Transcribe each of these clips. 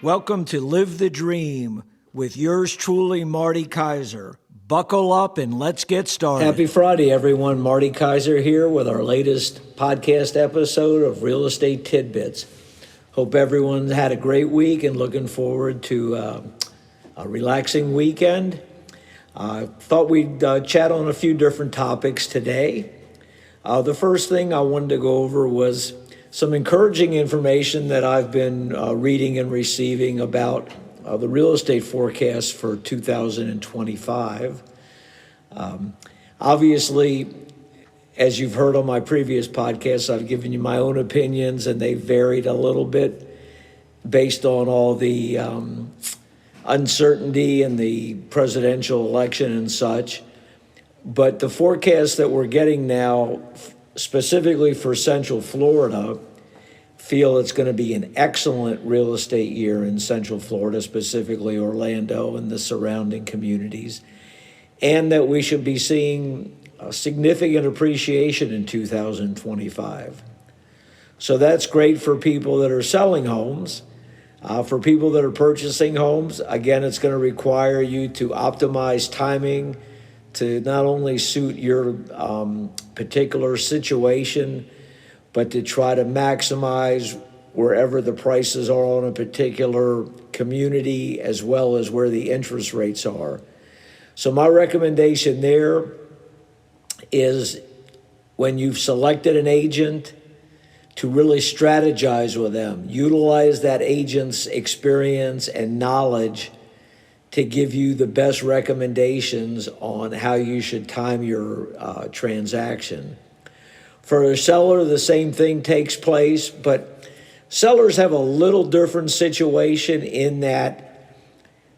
Welcome to Live the Dream with yours truly, Marty Kaiser. Buckle up and let's get started. Happy Friday, everyone. Marty Kaiser here with our latest podcast episode of Real Estate Tidbits. Hope everyone had a great week and looking forward to a relaxing weekend. I thought we'd chat on a few different topics today. The first thing I wanted to go over was some encouraging information that I've been reading and receiving about the real estate forecast for 2025. Obviously, as you've heard on my previous podcasts, I've given you my own opinions, and they varied a little bit based on all the uncertainty in the presidential election and such. But the forecast that we're getting now, specifically for Central Florida, feel it's going to be an excellent real estate year in Central Florida, specifically Orlando and the surrounding communities, and that we should be seeing a significant appreciation in 2025. So that's great for people that are selling homes. For people that are purchasing homes, again, it's going to require you to optimize timing to not only suit your particular situation, but to try to maximize wherever the prices are on a particular community, as well as where the interest rates are. So my recommendation there is, when you've selected an agent, to really strategize with them. Utilize that agent's experience and knowledge to give you the best recommendations on how you should time your transaction. For a seller, the same thing takes place, but sellers have a little different situation in that,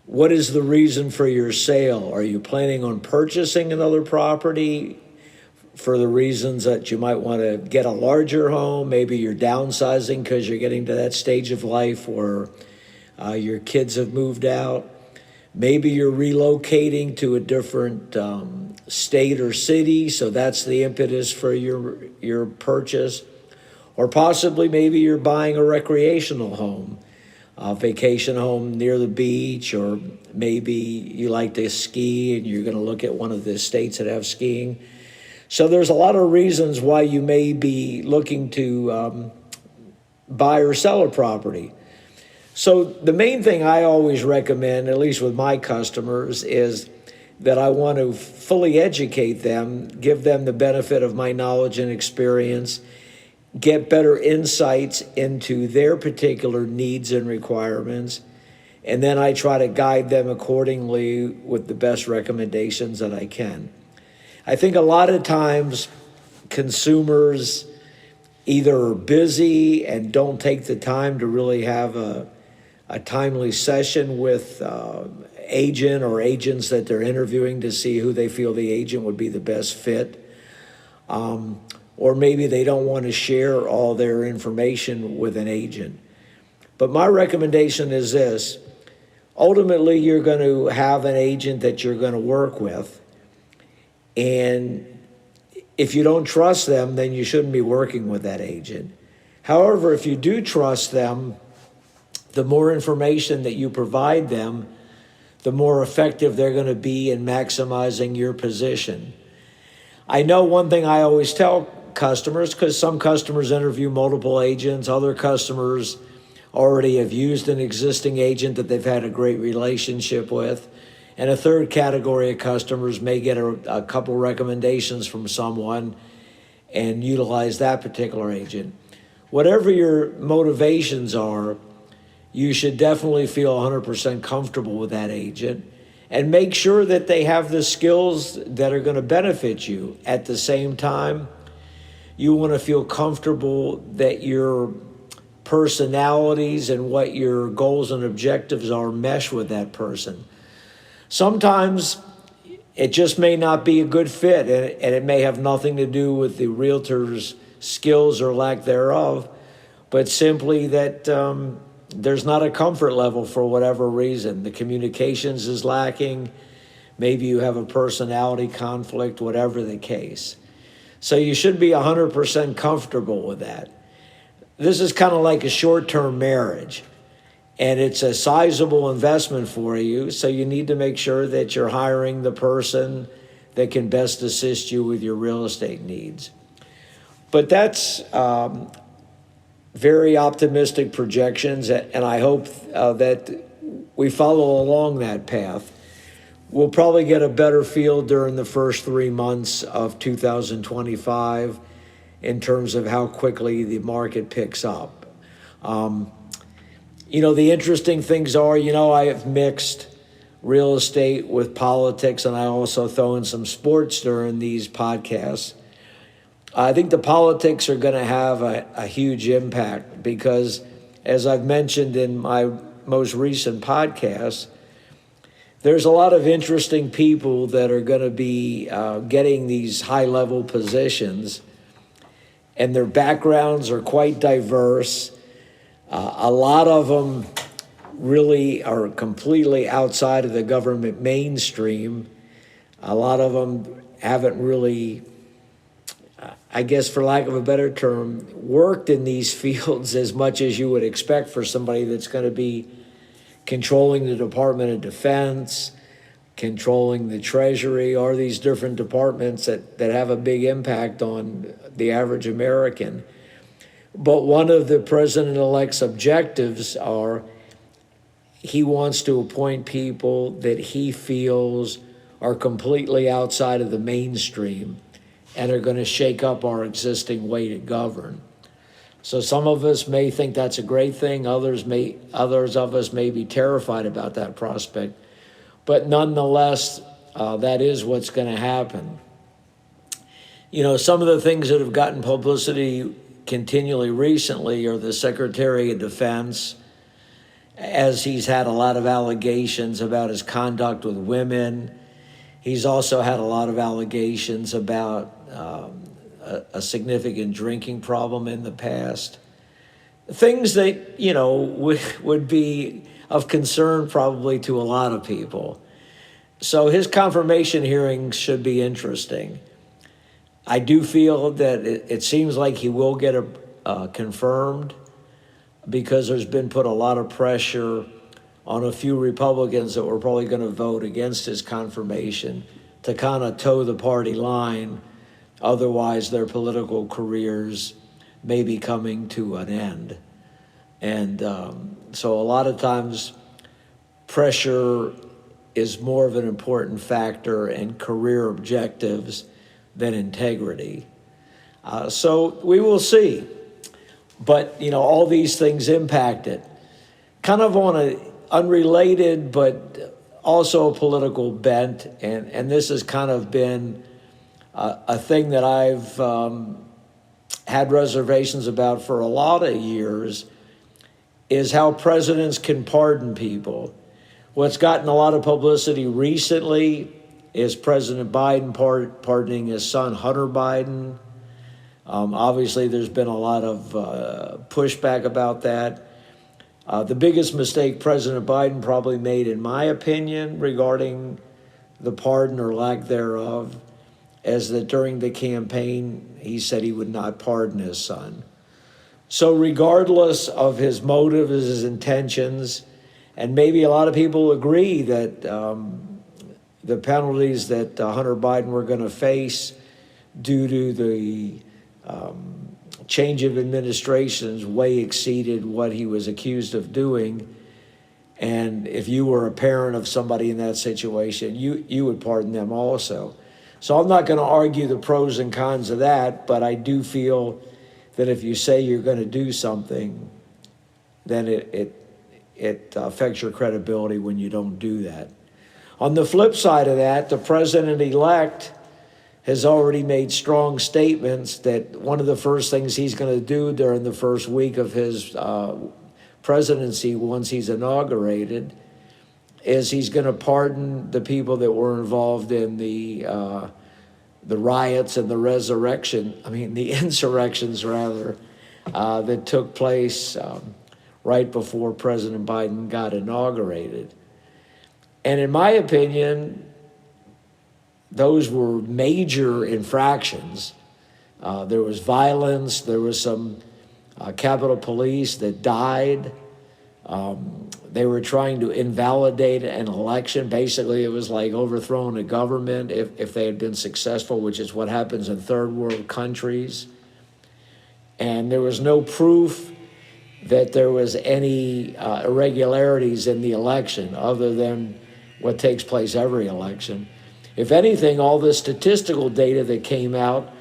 what is the reason for your sale? Are you planning on purchasing another property for the reasons that you might want to get a larger home? Maybe you're downsizing because you're getting to that stage of life where your kids have moved out. Maybe you're relocating to a different state or city, so that's the impetus for your purchase. Or possibly maybe you're buying a recreational home, a vacation home near the beach, or maybe you like to ski and you're going to look at one of the states that have skiing. So there's a lot of reasons why you may be looking to buy or sell a property. So the main thing I always recommend, at least with my customers, is that I want to fully educate them, give them the benefit of my knowledge and experience, get better insights into their particular needs and requirements, and then I try to guide them accordingly with the best recommendations that I can. I think a lot of times consumers either are busy and don't take the time to really have a timely session with agent or agents that they're interviewing to see who they feel the agent would be the best fit. Or maybe they don't want to share all their information with an agent. But my recommendation is this. Ultimately, you're going to have an agent that you're going to work with. And if you don't trust them, then you shouldn't be working with that agent. However, if you do trust them, the more information that you provide them, the more effective they're going to be in maximizing your position. I know one thing I always tell customers, because some customers interview multiple agents, other customers already have used an existing agent that they've had a great relationship with, and a third category of customers may get a couple recommendations from someone and utilize that particular agent. Whatever your motivations are, you should definitely feel 100% comfortable with that agent, and make sure that they have the skills that are going to benefit you. At the same time, you want to feel comfortable that your personalities and what your goals and objectives are mesh with that person. Sometimes it just may not be a good fit, and it may have nothing to do with the realtor's skills or lack thereof, but simply that there's not a comfort level for whatever reason. The communications is lacking. Maybe you have a personality conflict, whatever the case. So you should be 100% comfortable with that. This is kind of like a short-term marriage. and it's a sizable investment for you. So you need to make sure that you're hiring the person that can best assist you with your real estate needs. But that's very optimistic projections, and I hope that we follow along that path. We'll probably get a better feel during the first 3 months of 2025 in terms of how quickly the market picks up. The interesting things are, I have mixed real estate with politics, and I also throw in some sports during these podcasts. I think the politics are going to have a huge impact because, as I've mentioned in my most recent podcast, there's a lot of interesting people that are going to be getting these high-level positions, and their backgrounds are quite diverse. A lot of them really are completely outside of the government mainstream. A lot of them haven't really, I guess for lack of a better term, worked in these fields as much as you would expect for somebody that's going to be controlling the Department of Defense, controlling the Treasury, or these different departments that have a big impact on the average American. But one of the president-elect's objectives are he wants to appoint people that he feels are completely outside of the mainstream and are going to shake up our existing way to govern. So some of us may think that's a great thing. Others of us may be terrified about that prospect. But nonetheless, that is what's going to happen. Some of the things that have gotten publicity continually recently are the Secretary of Defense, as he's had a lot of allegations about his conduct with women. He's also had a lot of allegations about a significant drinking problem in the past. Things that, would be of concern probably to a lot of people. So his confirmation hearings should be interesting. I do feel that it seems like he will get confirmed because there's been put a lot of pressure on a few Republicans that were probably going to vote against his confirmation to kind of toe the party line. Otherwise, their political careers may be coming to an end. And so a lot of times pressure is more of an important factor in career objectives than integrity. So we will see. But, all these things impact it. Kind of on an unrelated but also a political bent, and this has kind of been a thing that I've had reservations about for a lot of years, is how presidents can pardon people. What's gotten a lot of publicity recently is President Biden pardoning his son, Hunter Biden. Obviously, there's been a lot of pushback about that. The biggest mistake President Biden probably made, in my opinion, regarding the pardon or lack thereof, is that during the campaign, he said he would not pardon his son. So regardless of his motives, his intentions, and maybe a lot of people agree that the penalties that Hunter Biden were going to face due to the change of administrations way exceeded what he was accused of doing. And if you were a parent of somebody in that situation, you would pardon them also. So I'm not going to argue the pros and cons of that, but I do feel that if you say you're going to do something, then it affects your credibility when you don't do that. On the flip side of that, the president-elect has already made strong statements that one of the first things he's going to do during the first week of his presidency, once he's inaugurated, is he's going to pardon the people that were involved in the riots and the insurrections rather, that took place right before President Biden got inaugurated. And in my opinion, those were major infractions. There was violence. There was some Capitol Police that died. They were trying to invalidate an election. Basically, it was like overthrowing a government if they had been successful, which is what happens in third world countries. And there was no proof that there was any irregularities in the election other than what takes place every election. If anything, all the statistical data that came out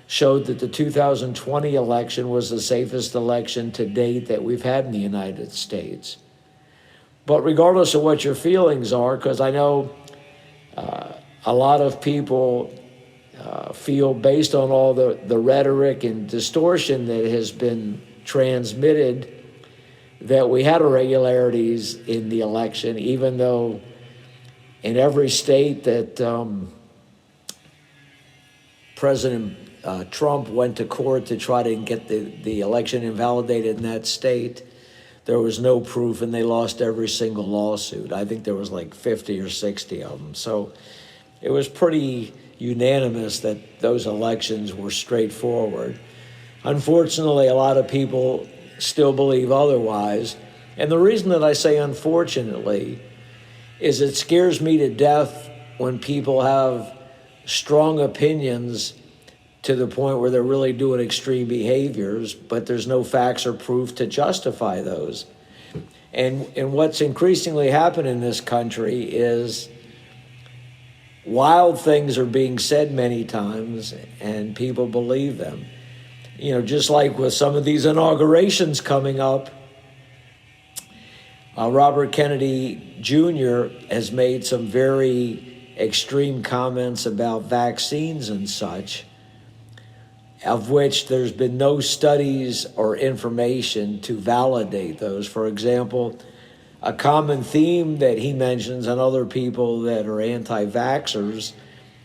showed that the 2020 election was the safest election to date that we've had in the United States. But regardless of what your feelings are, because I know a lot of people feel, based on all the rhetoric and distortion that has been transmitted, that we had irregularities in the election, even though in every state that President Trump went to court to try to get the election invalidated in that state, there was no proof, and they lost every single lawsuit. I think there was like 50 or 60 of them. So it was pretty unanimous that those elections were straightforward. Unfortunately, a lot of people still believe otherwise. And the reason that I say unfortunately is it scares me to death when people have strong opinions to the point where they're really doing extreme behaviors, but there's no facts or proof to justify those. And what's increasingly happened in this country is wild things are being said many times, and people believe them. You know, just like with some of these inaugurations coming up, Robert Kennedy Jr. has made some very extreme comments about vaccines and such, of which there's been no studies or information to validate those. For example, a common theme that he mentions and other people that are anti-vaxxers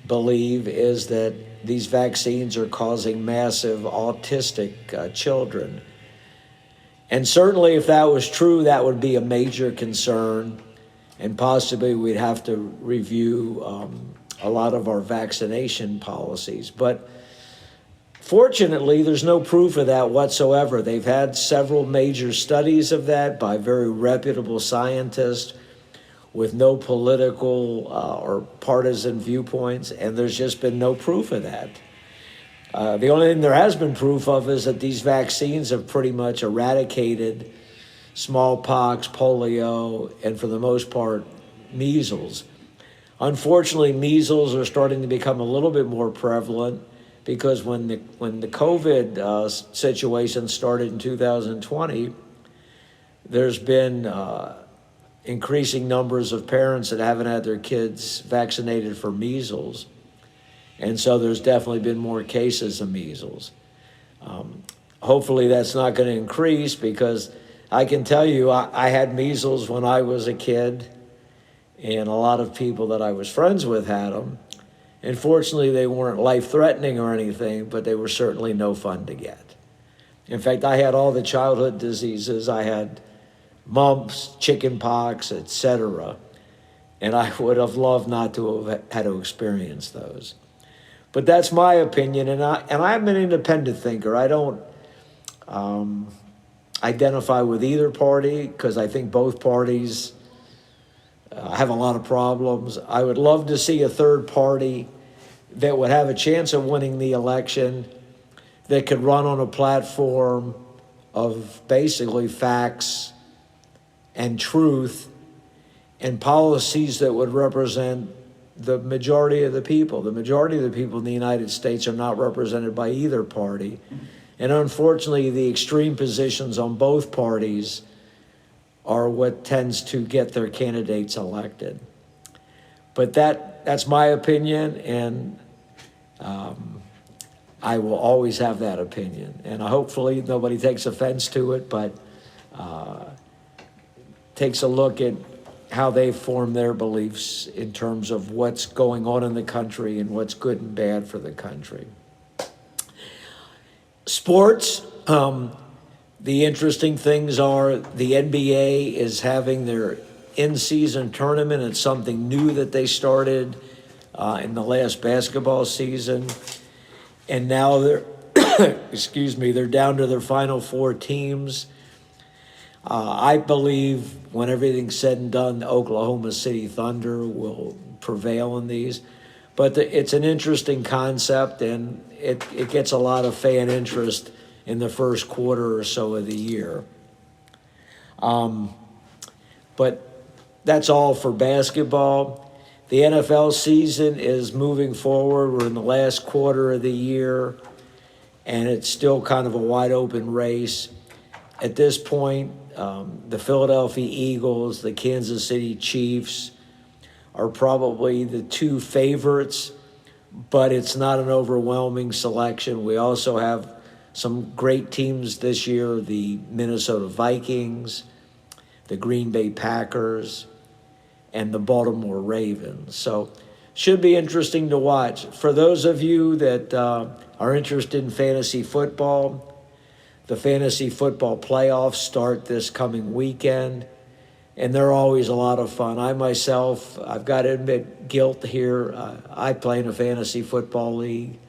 believe is that these vaccines are causing massive autistic children. And certainly if that was true, that would be a major concern, and possibly we'd have to review a lot of our vaccination policies. But fortunately, there's no proof of that whatsoever. They've had several major studies of that by very reputable scientists with no political or partisan viewpoints, and there's just been no proof of that. The only thing there has been proof of is that these vaccines have pretty much eradicated smallpox, polio, and for the most part, measles. Unfortunately, measles are starting to become a little bit more prevalent, because when the COVID situation started in 2020, there's been increasing numbers of parents that haven't had their kids vaccinated for measles. And so there's definitely been more cases of measles. Hopefully that's not going to increase, because I can tell you I had measles when I was a kid, and a lot of people that I was friends with had them. And fortunately, they weren't life-threatening or anything, but they were certainly no fun to get. In fact, I had all the childhood diseases. I had mumps, chicken pox, etc. And I would have loved not to have had to experience those. But that's my opinion, and I'm an independent thinker. I don't identify with either party, because I think both parties have a lot of problems. I would love to see a third party that would have a chance of winning the election, that could run on a platform of basically facts and truth and policies that would represent the majority of the people. The majority of the people in the United States are not represented by either party. And unfortunately, the extreme positions on both parties are what tends to get their candidates elected. But that's my opinion, and I will always have that opinion. And hopefully nobody takes offense to it, but takes a look at how they form their beliefs in terms of what's going on in the country and what's good and bad for the country. Sports, the interesting things are the NBA is having their in-season tournament. It's something new that they started in the last basketball season. And now they're, they're down to their final four teams. I believe when everything's said and done, the Oklahoma City Thunder will prevail in these. But it's an interesting concept, and it gets a lot of fan interest in the first quarter or so of the year. But that's all for basketball. The NFL season is moving forward. We're in the last quarter of the year, and it's still kind of a wide open race. At this point, the Philadelphia Eagles, the Kansas City Chiefs are probably the two favorites, but it's not an overwhelming selection. We also have some great teams this year, the Minnesota Vikings, the Green Bay Packers, and the Baltimore Ravens. So should be interesting to watch. For those of you that are interested in fantasy football, the fantasy football playoffs start this coming weekend, and they're always a lot of fun. I myself, I've got to admit guilt here. I play in a fantasy football league,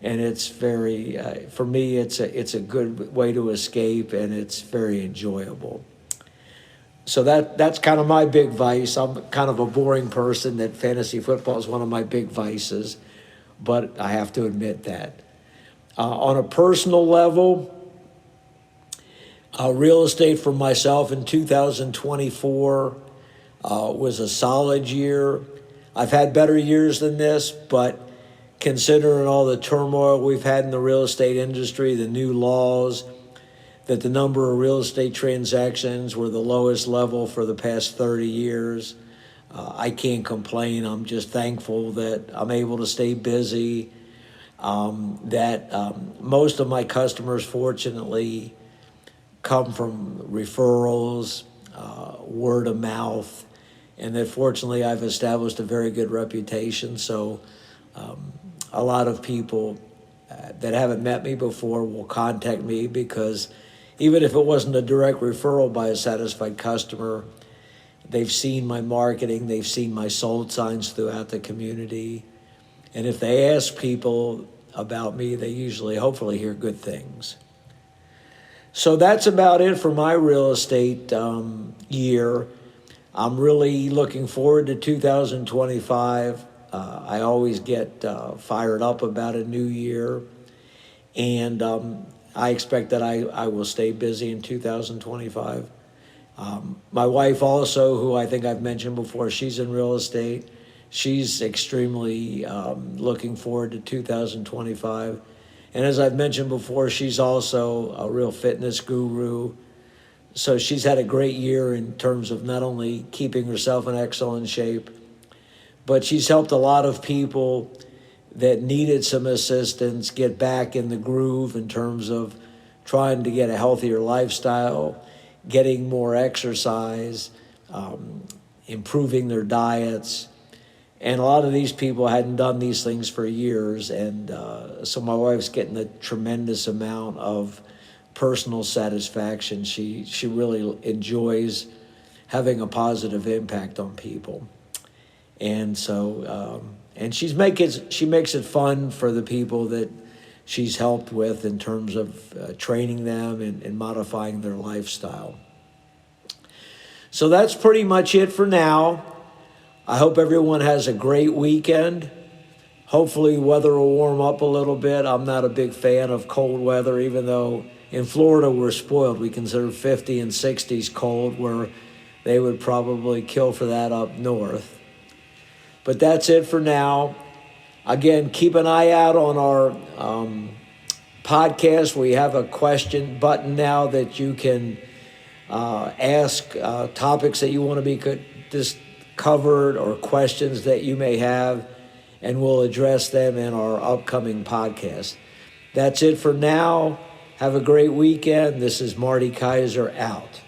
and it's very, for me, it's a good way to escape, and it's very enjoyable. So that's kind of my big vice. I'm kind of a boring person that fantasy football is one of my big vices, but I have to admit that. On a personal level, real estate for myself in 2024 was a solid year. I've had better years than this, but considering all the turmoil we've had in the real estate industry, the new laws, that the number of real estate transactions were the lowest level for the past 30 years. I can't complain. I'm just thankful that I'm able to stay busy, that most of my customers, fortunately, come from referrals, word of mouth, and that fortunately I've established a very good reputation. So a lot of people that haven't met me before will contact me because even if it wasn't a direct referral by a satisfied customer, they've seen my marketing, they've seen my sold signs throughout the community. And if they ask people about me, they usually, hopefully, hear good things. So that's about it for my real estate year. I'm really looking forward to 2025. I always get fired up about a new year. And I expect that I will stay busy in 2025. My wife also, who I think I've mentioned before, she's in real estate. She's extremely looking forward to 2025. And as I've mentioned before, she's also a real fitness guru. So she's had a great year in terms of not only keeping herself in excellent shape, but she's helped a lot of people that needed some assistance get back in the groove in terms of trying to get a healthier lifestyle, getting more exercise, improving their diets. And a lot of these people hadn't done these things for years. And so my wife's getting a tremendous amount of personal satisfaction. She really enjoys having a positive impact on people. And so, and she makes it fun for the people that she's helped with in terms of training them and modifying their lifestyle. So that's pretty much it for now. I hope everyone has a great weekend. Hopefully weather will warm up a little bit. I'm not a big fan of cold weather, even though in Florida we're spoiled. We consider 50 and 60s cold, where they would probably kill for that up north. But that's it for now. Again, keep an eye out on our podcast. We have a question button now that you can ask topics that you want to be covered or questions that you may have, and we'll address them in our upcoming podcast. That's it for now. Have a great weekend. This is Marty Kaiser out.